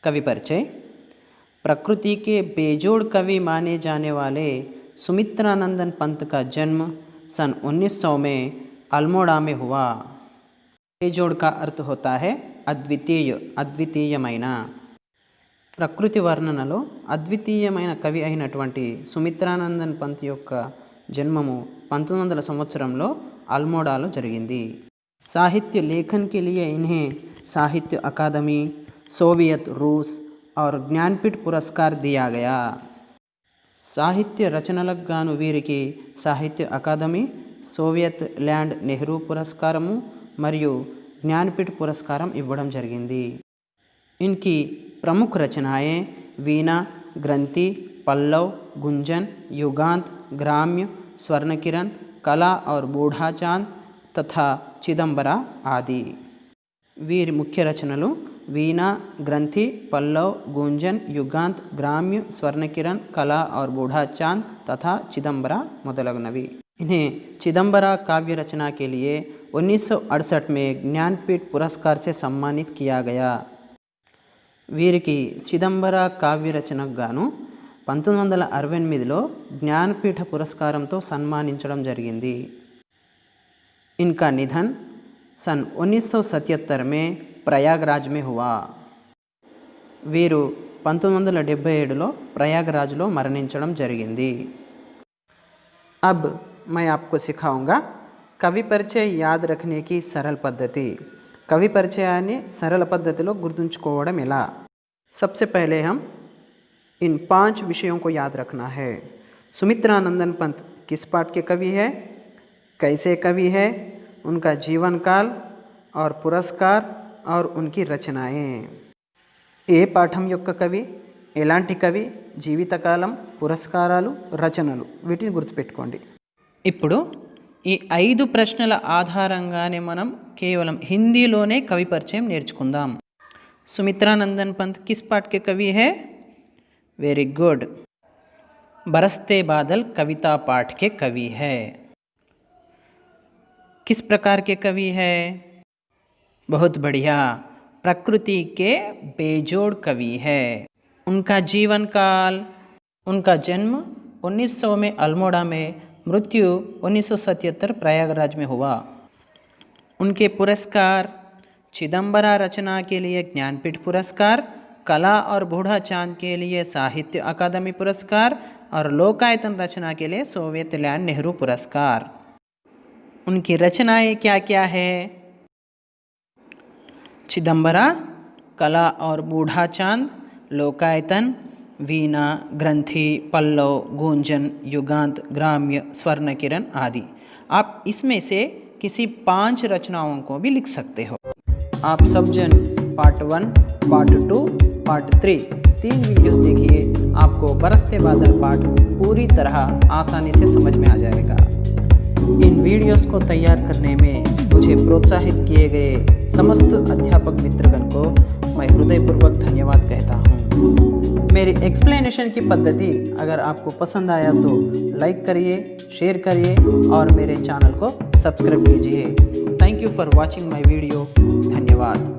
कवि परिचय। प्रकृति के बेजोड़ कवि माने जाने वाले सुमित्रानंदन पंत का जन्म सन 1900 में अल्मोड़ा में हुआ। बेजोड़ का अर्थ होता है అద్వితీయ, అద్వితీయమైన. ప్రకృతి వర్ణనలో అద్వితీయమైన కవి అయినటువంటి సుమిత్రానందన్ పంత్ యొక్క జన్మము 1900 సంవత్సరంలో अल्मोड़ा జరిగింది. साहित्य लेखन के लिए इन्हें साहित्य अकादमी, सोवियत रूस और ज्ञानपीठ पुरस्कार दिया गया. साहित्य रचनలకు గాను వీరికి సాహిత్య అకాదమీ, సోవియత్ ల్యాండ్ నెహ్రూ పురస్కారము మరియు ज्ञानपीठ पुरस्कारम इव्वడం జరిగింది. इनकी प्रमुख रचनाएं वीणा, ग्रंथि, पल्लव, गुंजन, युगांत, ग्राम्य, स्वर्णकिरण, कला और बूढ़ा चांद तथा चिदंबरा आदि. वीर मुख्य रचनలు वीणा, ग्रंथि, पल्लव, गुंजन, युगांत, ग्राम्य, स्वर्णकिरण, कला और बूढ़ा चांद तथा चिदंबरा మొదలగునవి. इन्हें चिदंबरा काव्य रचना के लिए 1968 में ज्ञानपीठ पुरस्कार से सम्मानित किया गया. వీరికి చిదంబర కావ్య రచనకు గాను 1968లో జ్ఞానపీఠ పురస్కారంతో సన్మానించడం జరిగింది. इनका निधन सन 1977 में प्रयागराज में हुआ. వీరు 1977లో ప్రయాగరాజ్లో మరణించడం జరిగింది. अब मैं आपको सिखाऊंगा कवि परिचय याद रखने की सरल पद्धति. कवि परिचयाన్ని सरल पद्धतिలో గుర్తుంచుకోవడం ఎలా. सबसे पहले हम इन 5 विषयों को याद रखना है. सुमित्रानंदन पंत किस पाठ के कवि है, कैसे कवि है, उनका जीवन काल और पुरस्कार और उनकी रचनाएं. ఏ పాఠం యొక్క కవి, ఎలాంటి కవి, జీవితకాలం, పురస్కారాలు, రచనలు, వీటిని గుర్తుపెట్టుకోండి. ఇప్పుడు ఈ 5 ప్రశ్నల ఆధారంగానే మనం కేవలం హిందీలోనే కవి పరిచయం నేర్చుకుందాం. సుమిత్రానందన్ पंत किस पाठ के कवि है? Very good. बरसते बादल कविता पाठ के कवि है. किस प्रकार के कवि है? बहुत बढ़िया, प्रकृति के बेजोड़ कवि है. उनका जीवन काल, उनका जन्म 1900 में अल्मोड़ा में, मृत्यु 1977 प्रयागराज में हुआ. उनके पुरस्कार चिदंबरा रचना के लिए ज्ञानपीठ पुरस्कार, कला और बूढ़ा चांद के लिए साहित्य अकादमी पुरस्कार और लोकायतन रचना के लिए सोवियत लैंड नेहरू पुरस्कार. उनकी रचनाएं क्या क्या है? चिदंबरा, कला और बूढ़ा चांद, लोकायतन, वीणा, ग्रंथि, पल्लव, गुंजन, युगांत, ग्राम्य, स्वर्णकिरण आदि. आप इसमें से किसी 5 रचनाओं को भी लिख सकते हो. आप सब जन पार्ट 1, पार्ट 2, पार्ट 3 3 वीडियोस देखिए. आपको बरसते बादल पाठ पूरी तरह आसानी से समझ में आ जाएगा. इन वीडियोस को तैयार करने में मुझे प्रोत्साहित किए गए समस्त अध्यापक मित्रगण को मैं हृदयपूर्वक धन्यवाद कहता हूँ. मेरी एक्सप्लेनेशन की पद्धति अगर आपको पसंद आया तो लाइक करिए, शेयर करिए और मेरे चैनल को सब्सक्राइब कीजिए. Thank you for watching my video. धन्यवाद.